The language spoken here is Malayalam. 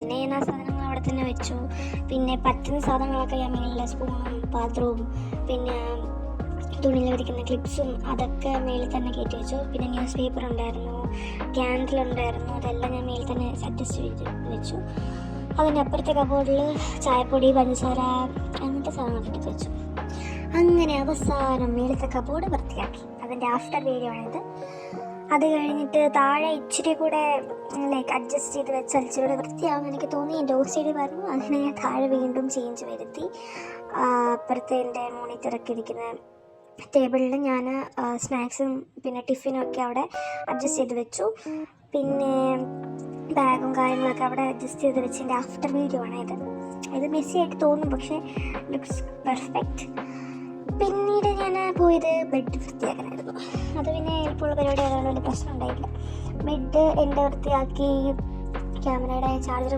പിന്നെ ഞാൻ ആ സാധനങ്ങൾ അവിടെ തന്നെ വെച്ചു. പിന്നെ പറ്റുന്ന സാധനങ്ങളൊക്കെ ഞാൻ മേളിൽ സ്പൂണും പാത്രവും പിന്നെ തുണിയിൽ വരയ്ക്കുന്ന ക്ലിപ്സും അതൊക്കെ മേളിൽ തന്നെ കയറ്റി വെച്ചു. പിന്നെ ന്യൂസ് പേപ്പർ ഉണ്ടായിരുന്നു, ക്യാൻഡിൽ ഉണ്ടായിരുന്നു, അതെല്ലാം ഞാൻ മേളിൽ തന്നെ അഡ്ജസ്റ്റ് ചെയ്ത് വെച്ചു. അതിൻ്റെ അപ്പുറത്തെ കബോർഡിൽ ചായപ്പൊടി, പഞ്ചസാര അങ്ങനത്തെ സാധനങ്ങളൊക്കെ എടുത്ത് വെച്ചു. അങ്ങനെ അവസാനം മേളത്തെ കബോർഡ് വൃത്തിയാക്കി. അതിൻ്റെ ആഫ്റ്റർ വീഡിയോ ആണിത്. അത് കഴിഞ്ഞിട്ട് താഴെ ഇച്ചിരി കൂടെ അഡ്ജസ്റ്റ് ചെയ്ത് വെച്ചാൽ ഇച്ചിരി കൂടെ വൃത്തിയാവുമെന്ന് എനിക്ക് തോന്നി. എൻ്റെ OCD പറഞ്ഞു. അങ്ങനെ ഞാൻ താഴെ വീണ്ടും ചേഞ്ച് വരുത്തി. അപ്പുറത്തെ എൻ്റെ മോണിറ്ററൊക്കെ ഇരിക്കുന്ന ടേബിളിൽ ഞാൻ സ്നാക്സും പിന്നെ ടിഫിനും ഒക്കെ അവിടെ അഡ്ജസ്റ്റ് ചെയ്ത് വെച്ചു. പിന്നെ ബാഗും കാര്യങ്ങളൊക്കെ അവിടെ അഡ്ജസ്റ്റ് ചെയ്ത് വെച്ചതിൻ്റെ ആഫ്റ്റർ വീഡിയോ ആണ് ഇത് മെസ്സി ആയിട്ട് തോന്നും, പക്ഷേ ലുക്സ് പെർഫെക്റ്റ്. പിന്നീട് ഞാൻ പോയത് ബെഡ് വൃത്തിയാക്കാനായിരുന്നു. അത് പിന്നെ എളുപ്പമുള്ള പരിപാടി ആയതുകൊണ്ട് വലിയ പ്രശ്നം ഉണ്ടായില്ല. ബെഡ് എൻ്റെ വൃത്തിയാക്കി. ക്യാമറയുടെ ചാർജർ